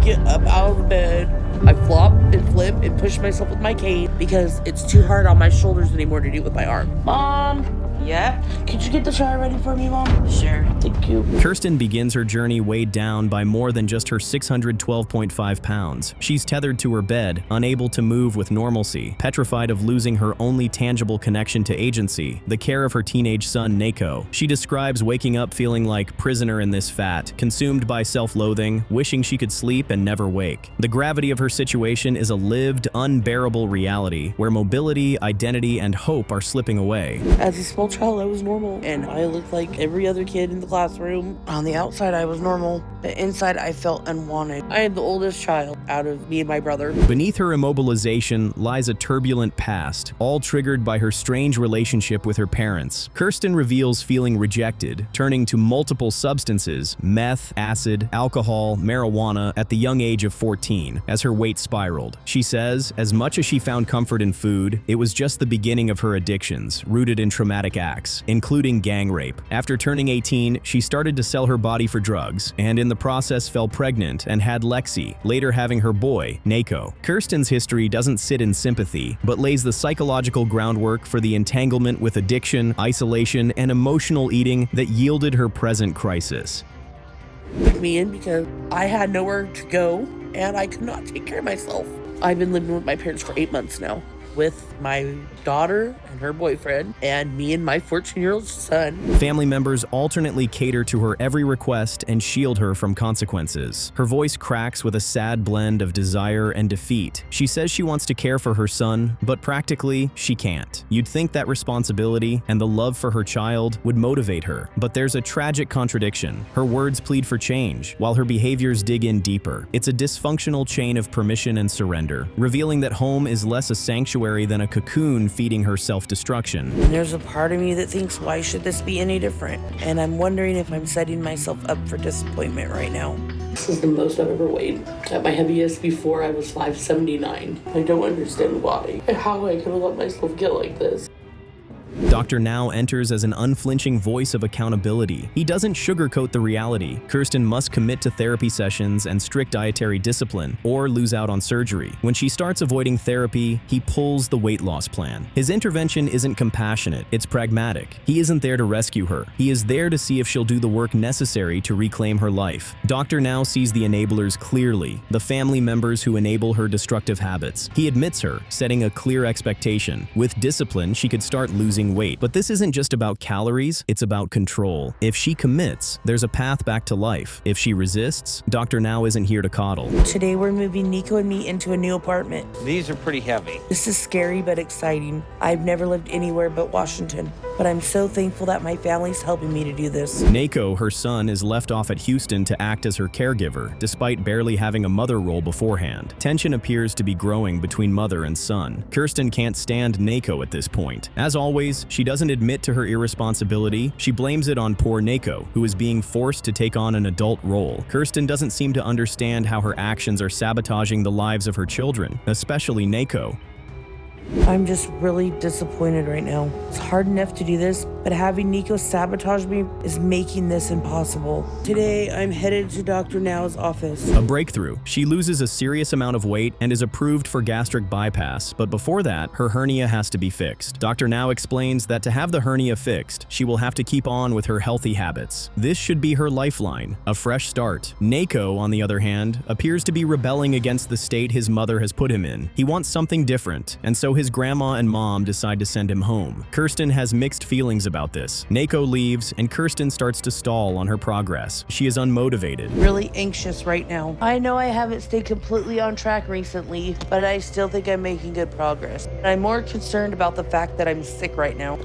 get up out of the bed. I flop and flip and push myself with my cane because it's too hard on my shoulders anymore to do it with my arm. Mom! Yep. Could you get the shower ready for me, Mom? Sure. Thank you. Kirsten begins her journey weighed down by more than just her 612.5 pounds. She's tethered to her bed, unable to move with normalcy, petrified of losing her only tangible connection to agency, the care of her teenage son, Neko. She describes waking up feeling like prisoner in this fat, consumed by self-loathing, wishing she could sleep and never wake. The gravity of her situation is a lived, unbearable reality where mobility, identity, and hope are slipping away. As a small child, I was normal, and I looked like every other kid in the classroom. On the outside, I was normal, but inside, I felt unwanted. I am the oldest child out of me and my brother. Beneath her immobilization lies a turbulent past, all triggered by her strange relationship with her parents. Kirsten reveals feeling rejected, turning to multiple substances, meth, acid, alcohol, marijuana, at the young age of 14, as her weight spiraled. She says, as much as she found comfort in food, it was just the beginning of her addictions, rooted in traumatic acts, including gang rape. After turning 18, she started to sell her body for drugs, and in the process fell pregnant and had Lexi, later having her boy, Neko. Kirsten's history doesn't sit in sympathy, but lays the psychological groundwork for the entanglement with addiction, isolation, and emotional eating that yielded her present crisis. Took me in because I had nowhere to go, and I could not take care of myself. I've been living with my parents for 8 months now, with my daughter and her boyfriend, and me and my 14-year-old son. Family members alternately cater to her every request and shield her from consequences. Her voice cracks with a sad blend of desire and defeat. She says she wants to care for her son, but practically, she can't. You'd think that responsibility and the love for her child would motivate her, but there's a tragic contradiction. Her words plead for change, while her behaviors dig in deeper. It's a dysfunctional chain of permission and surrender, revealing that home is less a sanctuary than a cocoon feeding her self-destruction. And there's a part of me that thinks, why should this be any different? And I'm wondering if I'm setting myself up for disappointment right now. This is the most I've ever weighed. At my heaviest before, I was 579. I don't understand why and how I could have let myself get like this. Dr. Now enters as an unflinching voice of accountability. He doesn't sugarcoat the reality. Kirsten must commit to therapy sessions and strict dietary discipline, or lose out on surgery. When she starts avoiding therapy, he pulls the weight loss plan. His intervention isn't compassionate, it's pragmatic. He isn't there to rescue her. He is there to see if she'll do the work necessary to reclaim her life. Dr. Now sees the enablers clearly, the family members who enable her destructive habits. He admits her, setting a clear expectation. With discipline, she could start losing weight. But this isn't just about calories, it's about control. If she commits, there's a path back to life. If she resists, Dr. Now isn't here to coddle. Today we're moving Nico and me into a new apartment. These are pretty heavy. This is scary but exciting. I've never lived anywhere but Washington, but I'm so thankful that my family's helping me to do this. Neko, her son, is left off at Houston to act as her caregiver, despite barely having a mother role beforehand. Tension appears to be growing between mother and son. Kirsten can't stand Neko at this point. As always, she doesn't admit to her irresponsibility. She blames it on poor Neko, who is being forced to take on an adult role. Kirsten doesn't seem to understand how her actions are sabotaging the lives of her children, especially Neko. I'm just really disappointed right now. It's hard enough to do this, but having Nico sabotage me is making this impossible. Today, I'm headed to Dr. Now's office. A breakthrough. She loses a serious amount of weight and is approved for gastric bypass, but before that, her hernia has to be fixed. Dr. Now explains that to have the hernia fixed, she will have to keep on with her healthy habits. This should be her lifeline, a fresh start. Neko, on the other hand, appears to be rebelling against the state his mother has put him in. He wants something different, and so his grandma and mom decide to send him home. Kirsten has mixed feelings about this. Neko leaves, and Kirsten starts to stall on her progress. She is unmotivated. Really anxious right now. I know I haven't stayed completely on track recently, but I still think I'm making good progress. I'm more concerned about the fact that I'm sick right now.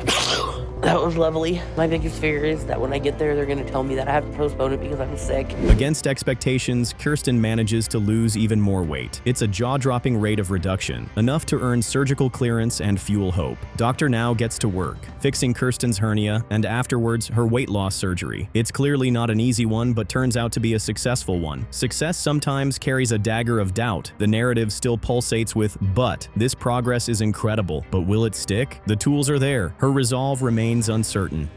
That was lovely. My biggest fear is that when I get there, they're going to tell me that I have to postpone it because I'm sick. Against expectations, Kirsten manages to lose even more weight. It's a jaw-dropping rate of reduction, enough to earn surgical clearance and fuel hope. Dr. Now gets to work, fixing Kirsten's hernia and afterwards her weight loss surgery. It's clearly not an easy one, but turns out to be a successful one. Success sometimes carries a dagger of doubt. The narrative still pulsates with, but this progress is incredible, but will it stick? The tools are there. Her resolve remains uncertain.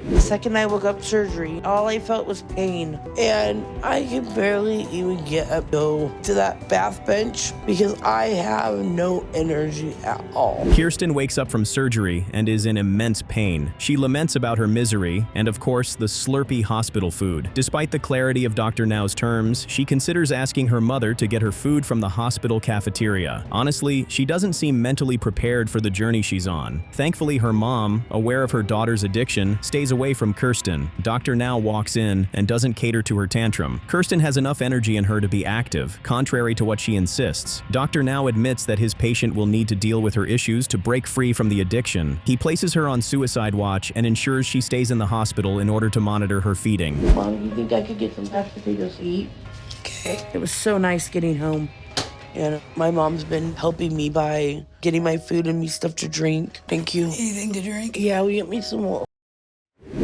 The second I woke up surgery, all I felt was pain. And I could barely even get up to that bath bench because I have no energy at all. Kirsten wakes up from surgery and is in immense pain. She laments about her misery and, of course, the slurpy hospital food. Despite the clarity of Dr. Now's terms, she considers asking her mother to get her food from the hospital cafeteria. Honestly, she doesn't seem mentally prepared for the journey she's on. Thankfully, her mom, aware of her daughter's addiction, stays away from Kirsten. Dr. Now walks in and doesn't cater to her tantrum. Kirsten has enough energy in her to be active, contrary to what she insists. Dr. Now admits that his patient will need to deal with her issues to break free from the addiction. He places her on suicide watch and ensures she stays in the hospital in order to monitor her feeding. Mom, you think I could get some mashed potatoes to eat? Okay. It was so nice getting home. And my mom's been helping me by getting my food and me stuff to drink. Thank you. Anything to drink? Yeah, we get me some more.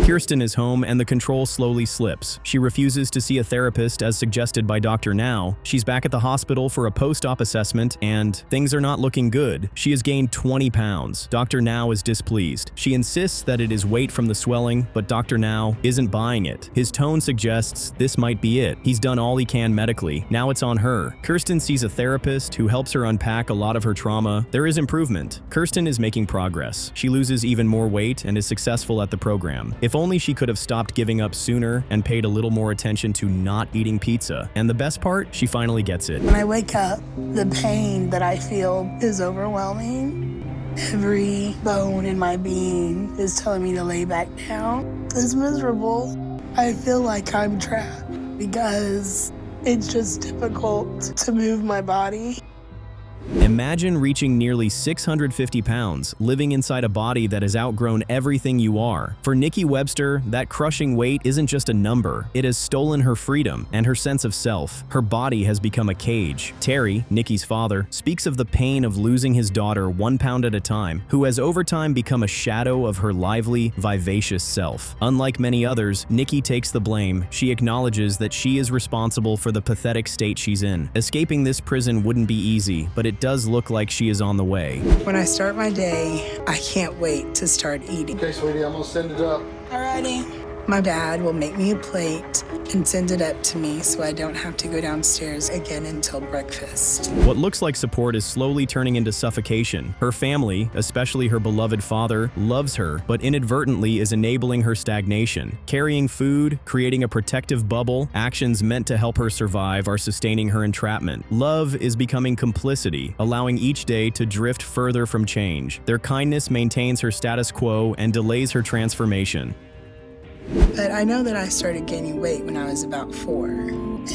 Kirsten is home and the control slowly slips. She refuses to see a therapist as suggested by Dr. Now. She's back at the hospital for a post-op assessment and things are not looking good. She has gained 20 pounds. Dr. Now is displeased. She insists that it is weight from the swelling, but Dr. Now isn't buying it. His tone suggests this might be it. He's done all he can medically. Now it's on her. Kirsten sees a therapist who helps her unpack a lot of her trauma. There is improvement. Kirsten is making progress. She loses even more weight and is successful at the program. If only she could have stopped giving up sooner and paid a little more attention to not eating pizza. And the best part, she finally gets it. When I wake up, the pain that I feel is overwhelming. Every bone in my being is telling me to lay back down. It's miserable. I feel like I'm trapped because it's just difficult to move my body. Imagine reaching nearly 650 pounds, living inside a body that has outgrown everything you are. For Nikki Webster, that crushing weight isn't just a number. It has stolen her freedom and her sense of self. Her body has become a cage. Terry, Nikki's father, speaks of the pain of losing his daughter 1 pound at a time, who has over time become a shadow of her lively, vivacious self. Unlike many others, Nikki takes the blame. She acknowledges that she is responsible for the pathetic state she's in. Escaping this prison wouldn't be easy, but it does look like she is on the way. When I start my day, I can't wait to start eating. Okay, sweetie, I'm gonna send it up. Alrighty. My dad will make me a plate and send it up to me so I don't have to go downstairs again until breakfast. What looks like support is slowly turning into suffocation. Her family, especially her beloved father, loves her, but inadvertently is enabling her stagnation. Carrying food, creating a protective bubble, actions meant to help her survive are sustaining her entrapment. Love is becoming complicity, allowing each day to drift further from change. Their kindness maintains her status quo and delays her transformation. But I know that I started gaining weight when I was about 4.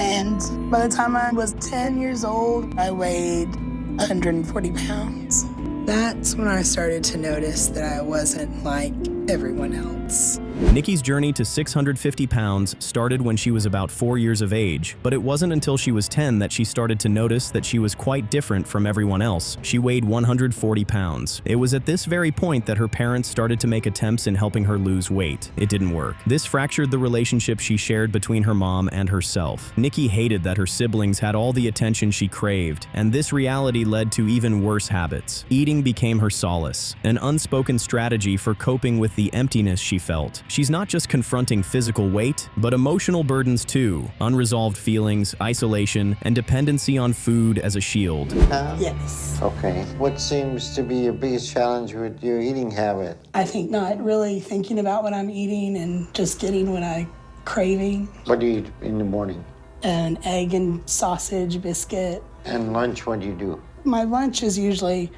And by the time I was 10 years old, I weighed 140 pounds. That's when I started to notice that I wasn't like everyone else. Nikki's journey to 650 pounds started when she was about 4 years of age, but it wasn't until she was 10 that she started to notice that she was quite different from everyone else. She weighed 140 pounds. It was at this very point that her parents started to make attempts in helping her lose weight. It didn't work. This fractured the relationship she shared between her mom and herself. Nikki hated that her siblings had all the attention she craved, and this reality led to even worse habits. Eating became her solace, an unspoken strategy for coping with the emptiness she felt. She's not just confronting physical weight, but emotional burdens too, unresolved feelings, isolation, and dependency on food as a shield. Yes. Okay. What seems to be your biggest challenge with your eating habit? I think not really thinking about what I'm eating and just getting what I'm craving. What do you eat in the morning? An egg and sausage biscuit. And lunch, what do you do? My lunch is usually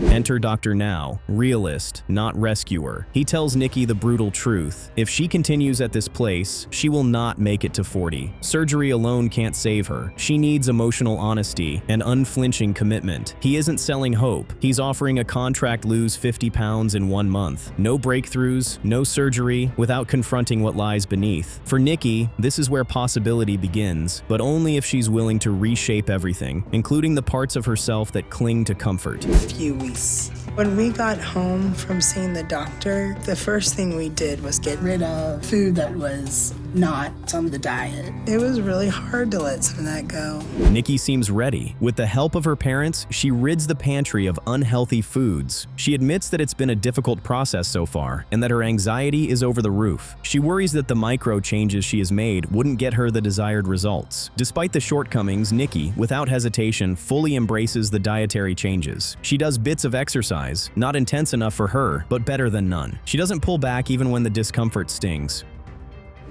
Enter Dr. Now, realist, not rescuer. He tells Nikki the brutal truth. If she continues at this place, she will not make it to 40. Surgery alone can't save her. She needs emotional honesty and unflinching commitment. He isn't selling hope. He's offering a contract lose 50 pounds in 1 month. No breakthroughs, no surgery, without confronting what lies beneath. For Nikki, this is where possibility begins, but only if she's willing to reshape everything, including the parts of herself that cling to comfort. few weeks. When we got home from seeing the doctor, the first thing we did was get rid of food that was not some of the diet. It was really hard to let some of that go. Nikki seems ready. With the help of her parents, she rids the pantry of unhealthy foods. She admits that it's been a difficult process so far, and that her anxiety is over the roof. She worries that the micro changes she has made wouldn't get her the desired results. Despite the shortcomings, Nikki, without hesitation, fully embraces the dietary changes. She does bits of exercise, not intense enough for her, but better than none. She doesn't pull back even when the discomfort stings.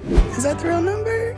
Is that the real number?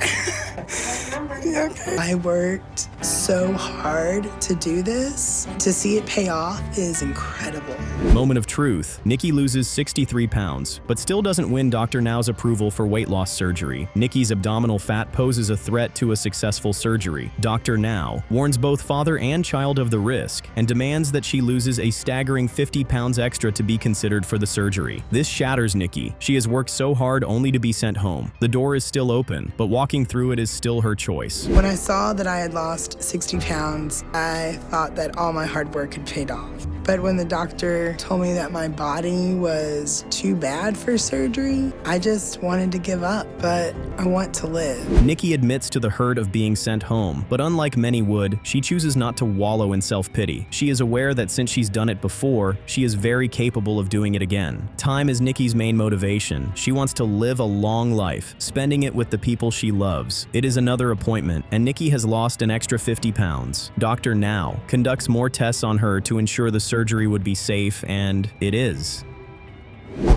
Yeah, okay. I worked so hard to do this. To see it pay off is incredible. Moment of truth. Nikki loses 63 pounds, but still doesn't win Dr. Now's approval for weight loss surgery. Nikki's abdominal fat poses a threat to a successful surgery. Dr. Now warns both father and child of the risk and demands that she loses a staggering 50 pounds extra to be considered for the surgery. This shatters Nikki. She has worked so hard only to be sent home. The door is still open, but walking through it is still her choice. When I saw that I had lost 60 pounds, I thought that all my hard work had paid off. But when the doctor told me that my body was too bad for surgery, I just wanted to give up, but I want to live. Nikki admits to the hurt of being sent home, but unlike many would, she chooses not to wallow in self-pity. She is aware that since she's done it before, she is very capable of doing it again. Time is Nikki's main motivation. She wants to live a long life, spending it with the people she loves. It is another appointment, and Nikki has lost an extra 50 pounds. Dr. Now conducts more tests on her to ensure the surgery would be safe, and it is.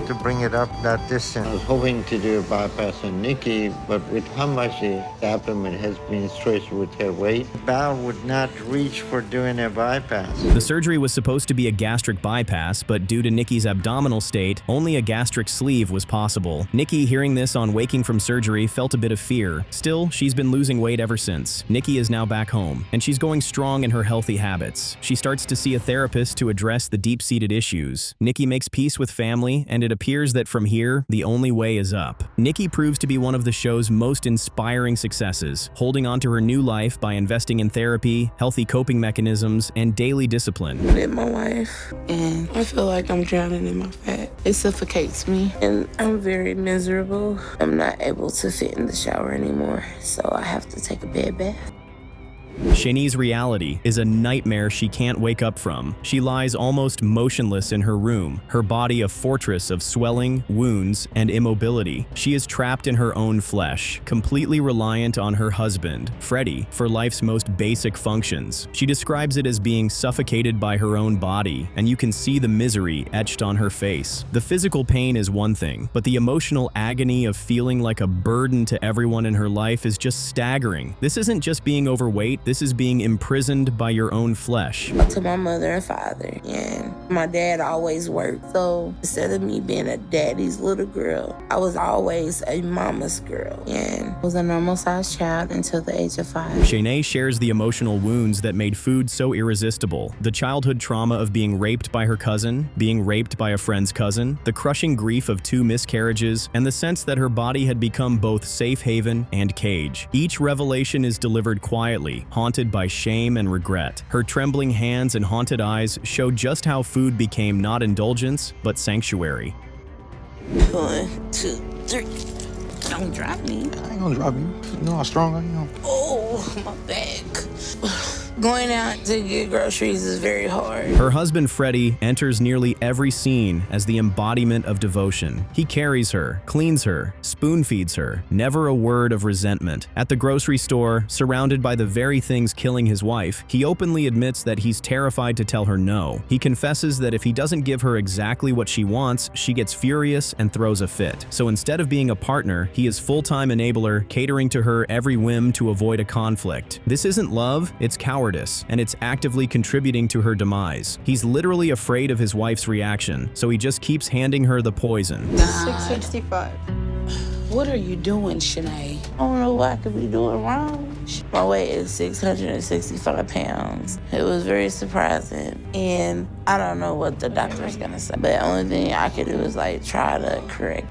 To bring it up that distance. I was hoping to do a bypass on Nikki, but with how much the abdomen has been stretched with her weight, bowel would not reach for doing a bypass. The surgery was supposed to be a gastric bypass, but due to Nikki's abdominal state, only a gastric sleeve was possible. Nikki, hearing this on waking from surgery, felt a bit of fear. Still, she's been losing weight ever since. Nikki is now back home, and she's going strong in her healthy habits. She starts to see a therapist to address the deep-seated issues. Nikki makes peace with family, and it appears that from here, the only way is up. Nikki proves to be one of the show's most inspiring successes, holding on to her new life by investing in therapy, healthy coping mechanisms, and daily discipline. I live my life, and I feel like I'm drowning in my fat. It suffocates me, and I'm very miserable. I'm not able to sit in the shower anymore, so I have to take a bed bath. Shenee's reality is a nightmare she can't wake up from. She lies almost motionless in her room, her body a fortress of swelling, wounds, and immobility. She is trapped in her own flesh, completely reliant on her husband, Freddie, for life's most basic functions. She describes it as being suffocated by her own body, and you can see the misery etched on her face. The physical pain is one thing, but the emotional agony of feeling like a burden to everyone in her life is just staggering. This isn't just being overweight, this is being imprisoned by your own flesh. To my mother and father, and my dad always worked. So instead of me being a daddy's little girl, I was always a mama's girl, and was a normal-sized child until the age of 5. Schenee shares the emotional wounds that made food so irresistible. The childhood trauma of being raped by her cousin, being raped by a friend's cousin, the crushing grief of 2 miscarriages, and the sense that her body had become both safe haven and cage. Each revelation is delivered quietly, haunted by shame and regret. Her trembling hands and haunted eyes show just how food became not indulgence, but sanctuary. 1, 2, 3. Don't drop me. I ain't gonna drop you. You know how strong I am. Oh, my back. Going out to get groceries is very hard. Her husband Freddie enters nearly every scene as the embodiment of devotion. He carries her, cleans her, spoon feeds her, never a word of resentment. At the grocery store, surrounded by the very things killing his wife, he openly admits that he's terrified to tell her no. He confesses that if he doesn't give her exactly what she wants, she gets furious and throws a fit. So instead of being a partner, he is full-time enabler, catering to her every whim to avoid a conflict. This isn't love, it's cowardice, and it's actively contributing to her demise. He's literally afraid of his wife's reaction, so he just keeps handing her the poison. 665. What are you doing, Schenee? I don't know what I could be doing wrong. My weight is 665 pounds. It was very surprising, and I don't know what the doctor's gonna say. But the only thing I could do is like try to correct.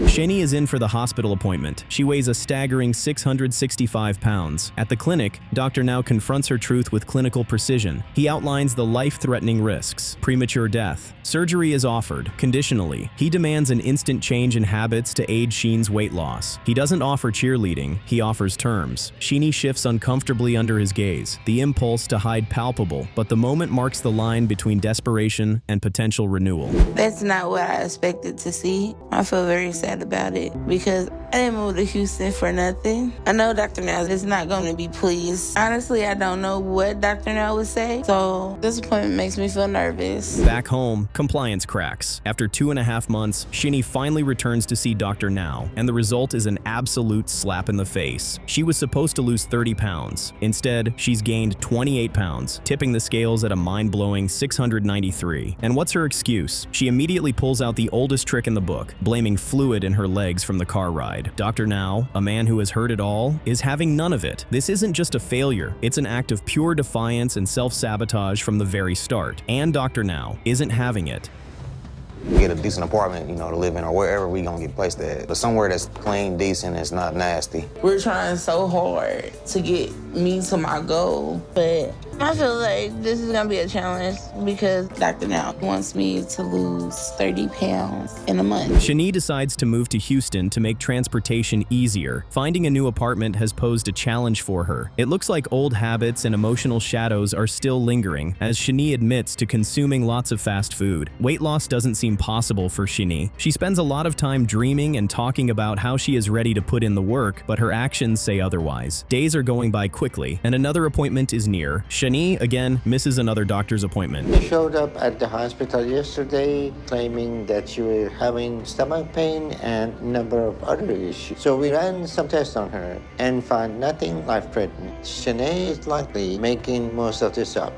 Schenee is in for the hospital appointment. She weighs a staggering 665 pounds. At the clinic, Dr. Now confronts her truth with clinical precision. He outlines the life-threatening risks, premature death. Surgery is offered, conditionally. He demands an instant change in habits to aid Sheene's weight loss. He doesn't offer cheerleading, he offers terms. Schenee shifts uncomfortably under his gaze, the impulse to hide palpable, but the moment marks the line between desperation and potential renewal. That's not what I expected to see. I feel very sad about it because I didn't move to Houston for nothing. I know Dr. Now is not going to be pleased. Honestly, I don't know what Dr. Now would say, so this appointment makes me feel nervous. Back home, compliance cracks. After 2.5 months, Schenee finally returns to see Dr. Now, and the result is an absolute slap in the face. She was supposed to lose 30 pounds. Instead, she's gained 28 pounds, tipping the scales at a mind-blowing 693. And what's her excuse? She immediately pulls out the oldest trick in the book, blaming fluid in her legs from the car ride. Dr. Now, a man who has heard it all, is having none of it. This isn't just a failure, it's an act of pure defiance and self-sabotage from the very start. And Dr. Now isn't having it. Get a decent apartment, to live in or wherever we gonna get placed at. But somewhere that's clean, decent, it's not nasty. We're trying so hard to get me to my goal, but I feel like this is gonna be a challenge because Dr. Now wants me to lose 30 pounds in a month. Schenee decides to move to Houston to make transportation easier. Finding a new apartment has posed a challenge for her. It looks like old habits and emotional shadows are still lingering, as Schenee admits to consuming lots of fast food. Weight loss doesn't seem possible for Schenee. She spends a lot of time dreaming and talking about how she is ready to put in the work, but her actions say otherwise. Days are going by quickly, and another appointment is near. Schenee, again, misses another doctor's appointment. She showed up at the hospital yesterday claiming that she was having stomach pain and a number of other issues. So we ran some tests on her and found nothing life-threatening. Schenee is likely making most of this up.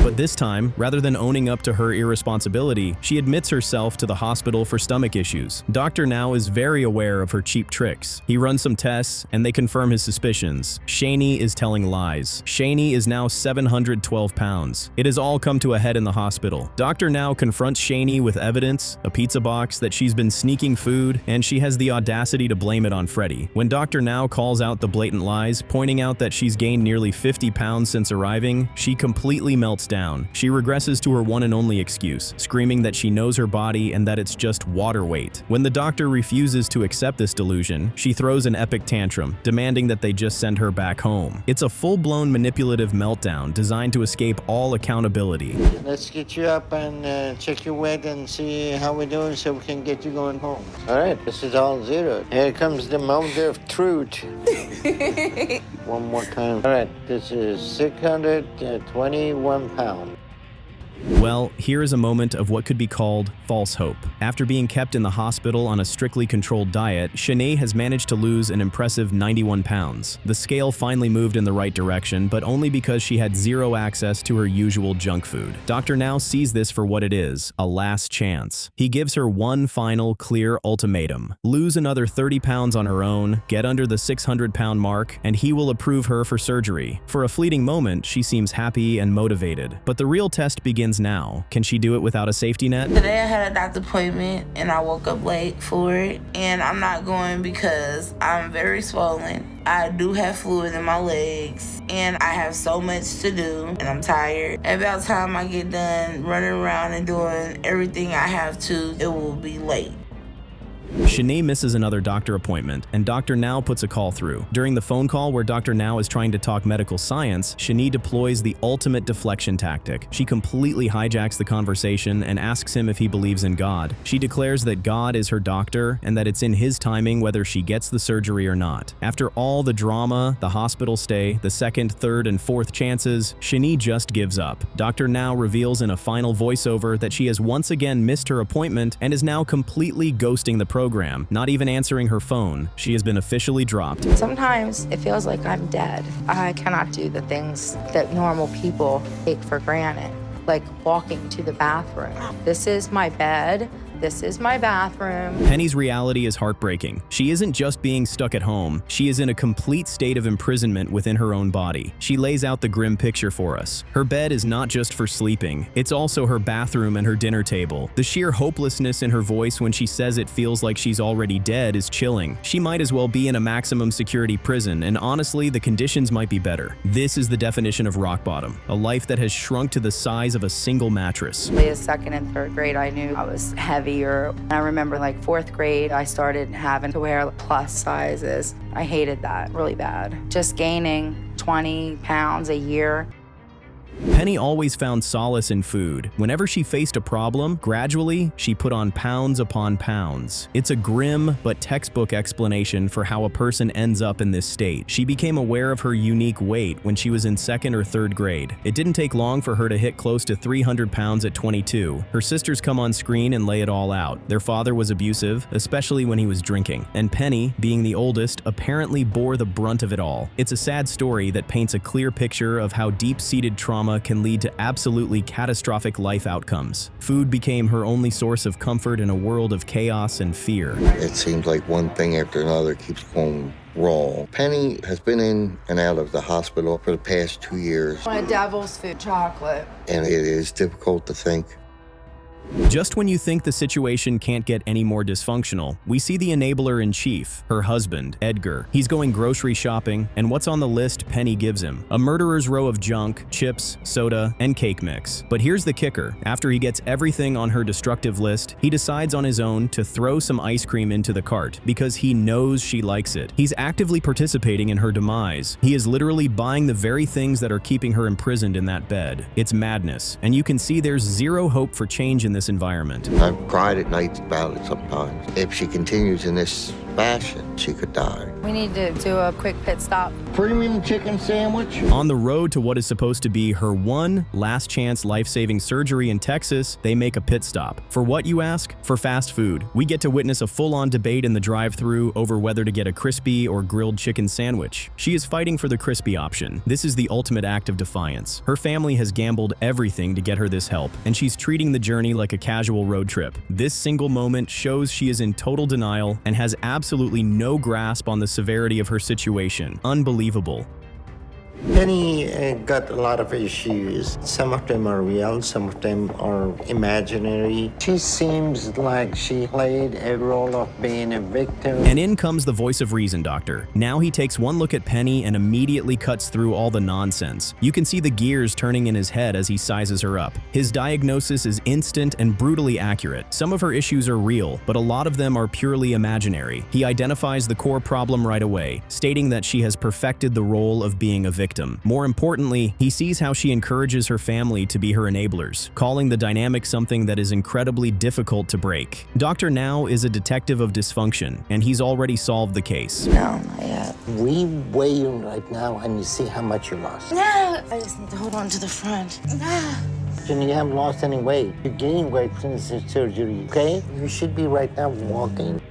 But this time, rather than owning up to her irresponsibility, she admits herself to the hospital for stomach issues. Dr. Now is very aware of her cheap tricks. He runs some tests, and they confirm his suspicions. Schenee is telling lies. Schenee is now 712 pounds. It has all come to a head in the hospital. Dr. Now confronts Schenee with evidence, a pizza box, that she's been sneaking food, and she has the audacity to blame it on Freddie. When Dr. Now calls out the blatant lies, pointing out that she's gained nearly 50 pounds since arriving, she completely melts down. She regresses to her one and only excuse, screaming that she knows her body and that it's just water weight. When the doctor refuses to accept this delusion, she throws an epic tantrum, demanding that they just send her back home. It's a full-blown manipulative meltdown designed to escape all accountability. Let's get you up and check your weight and see how we're doing so we can get you going home. All right, this is all zero. Here comes the moment of truth. One more time. All right, this is 621 pounds. Well, here is a moment of what could be called false hope. After being kept in the hospital on a strictly controlled diet, Schenee has managed to lose an impressive 91 pounds. The scale finally moved in the right direction, but only because she had zero access to her usual junk food. Dr. Now sees this for what it is, a last chance. He gives her one final, clear ultimatum. Lose another 30 pounds on her own, get under the 600-pound mark, and he will approve her for surgery. For a fleeting moment, she seems happy and motivated. But the real test begins now. Can she do it without a safety net? Today I had a doctor appointment and I woke up late for it, and I'm not going because I'm very swollen. I do have fluid in my legs and I have so much to do and I'm tired. About time I get done running around and doing everything I have to, it will be late. Schenee misses another doctor appointment, and Dr. Now puts a call through. During the phone call where Dr. Now is trying to talk medical science, Schenee deploys the ultimate deflection tactic. She completely hijacks the conversation and asks him if he believes in God. She declares that God is her doctor and that it's in his timing whether she gets the surgery or not. After all the drama, the hospital stay, the second, third, and fourth chances, Schenee just gives up. Dr. Now reveals in a final voiceover that she has once again missed her appointment and is now completely ghosting the program, not even answering her phone. She has been officially dropped. Sometimes it feels like I'm dead. I cannot do the things that normal people take for granted, like walking to the bathroom. This is my bed. This is my bathroom. Penny's reality is heartbreaking. She isn't just being stuck at home, she is in a complete state of imprisonment within her own body. She lays out the grim picture for us. Her bed is not just for sleeping, it's also her bathroom and her dinner table. The sheer hopelessness in her voice when she says it feels like she's already dead is chilling. She might as well be in a maximum security prison, and honestly, the conditions might be better. This is the definition of rock bottom, a life that has shrunk to the size of a single mattress. In the second and third grade, I knew I was heavier. I remember like fourth grade, I started having to wear plus sizes. I hated that really bad. Just gaining 20 pounds a year. Penny always found solace in food. Whenever she faced a problem, gradually, she put on pounds upon pounds. It's a grim but textbook explanation for how a person ends up in this state. She became aware of her unique weight when she was in second or third grade. It didn't take long for her to hit close to 300 pounds at 22. Her sisters come on screen and lay it all out. Their father was abusive, especially when he was drinking. And Penny, being the oldest, apparently bore the brunt of it all. It's a sad story that paints a clear picture of how deep-seated trauma can lead to absolutely catastrophic life outcomes. Food became her only source of comfort in a world of chaos and fear. It seems like one thing after another keeps going wrong. Penny has been in and out of the hospital for the past 2 years. My devil's food chocolate. And it is difficult to think. Just when you think the situation can't get any more dysfunctional, we see the enabler in chief, her husband, Edgar. He's going grocery shopping, and what's on the list Penny gives him? A murderer's row of junk, chips, soda, and cake mix. But here's the kicker. After he gets everything on her destructive list, he decides on his own to throw some ice cream into the cart because he knows she likes it. He's actively participating in her demise. He is literally buying the very things that are keeping her imprisoned in that bed. It's madness, and you can see there's zero hope for change in this environment. I've cried at night about it sometimes. If she continues in this fashion, she could die. We need to do a quick pit stop. Premium chicken sandwich. On the road to what is supposed to be her one last chance life-saving surgery in Texas, they make a pit stop. For what, you ask? For fast food. We get to witness a full-on debate in the drive-thru over whether to get a crispy or grilled chicken sandwich. She is fighting for the crispy option. This is the ultimate act of defiance. Her family has gambled everything to get her this help, and she's treating the journey like a casual road trip. This single moment shows she is in total denial and has absolutely no grasp on the severity of her situation. Unbelievable. Penny got a lot of issues. Some of them are real, some of them are imaginary. She seems like she played a role of being a victim. And in comes the voice of reason, doctor. Now he takes one look at Penny and immediately cuts through all the nonsense. You can see the gears turning in his head as he sizes her up. His diagnosis is instant and brutally accurate. Some of her issues are real, but a lot of them are purely imaginary. He identifies the core problem right away, stating that she has perfected the role of being a victim. More importantly, he sees how she encourages her family to be her enablers, calling the dynamic something that is incredibly difficult to break. Dr. Now is a detective of dysfunction, and he's already solved the case. No, not yet. We weigh you right now and you see how much you lost. No, I just need to hold on to the front. And you haven't lost any weight. You gained weight since the surgery, okay? You should be right now walking.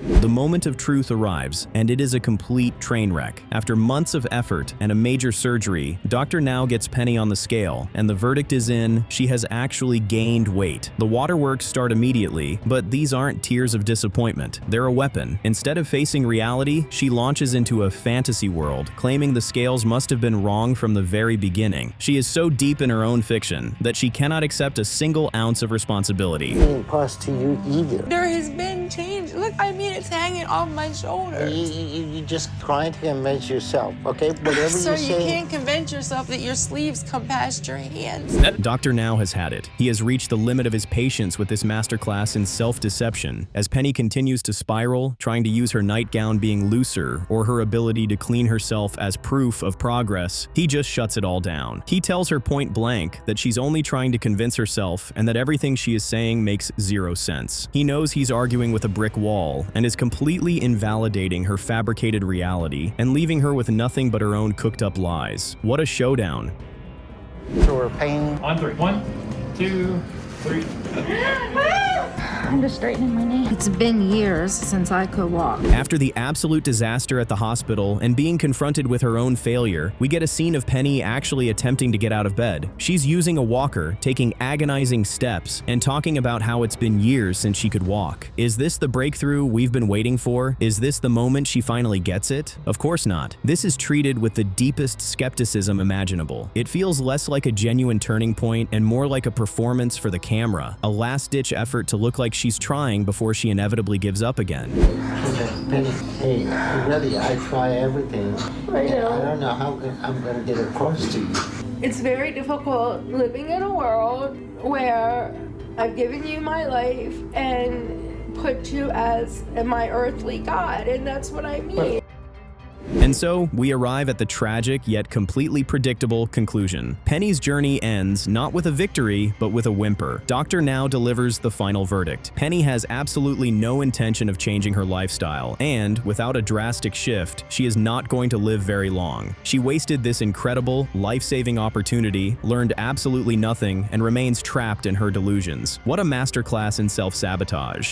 The moment of truth arrives, and it is a complete train wreck. After months of effort and a major surgery, Dr. Now gets Penny on the scale, and the verdict is in: she has actually gained weight. The waterworks start immediately, but these aren't tears of disappointment. They're a weapon. Instead of facing reality, she launches into a fantasy world, claiming the scales must have been wrong from the very beginning. She is so deep in her own fiction that she cannot accept a single ounce of responsibility. Didn't pass to you either. There has been change. Look, I mean, it's hanging off my shoulder. You just trying to convince yourself, okay? Whatever Sir, you say. you can't convince yourself that your sleeves come past your hands. Dr. Now has had it. He has reached the limit of his patience with this masterclass in self-deception. As Penny continues to spiral, trying to use her nightgown being looser or her ability to clean herself as proof of progress, he just shuts it all down. He tells her point blank that she's only trying to convince herself and that everything she is saying makes zero sense. He knows he's arguing with a brick wall and is completely invalidating her fabricated reality and leaving her with nothing but her own cooked-up lies. What a showdown. So we're paying. On three. 1, 2, 3. I'm just straightening my knee. It's been years since I could walk. After the absolute disaster at the hospital and being confronted with her own failure, we get a scene of Penny actually attempting to get out of bed. She's using a walker, taking agonizing steps, and talking about how it's been years since she could walk. Is this the breakthrough we've been waiting for? Is this the moment she finally gets it? Of course not. This is treated with the deepest skepticism imaginable. It feels less like a genuine turning point and more like a performance for the camera, a last-ditch effort to look like she's trying before she inevitably gives up again. Penny, hey, really, I try everything. I know. I don't know how I'm going to get across to you. It's very difficult living in a world where I've given you my life and put you as my earthly God, and that's what I mean. And so, we arrive at the tragic yet completely predictable conclusion. Penny's journey ends not with a victory, but with a whimper. Doctor now delivers the final verdict. Penny has absolutely no intention of changing her lifestyle, and without a drastic shift, she is not going to live very long. She wasted this incredible, life-saving opportunity, learned absolutely nothing, and remains trapped in her delusions. What a masterclass in self-sabotage.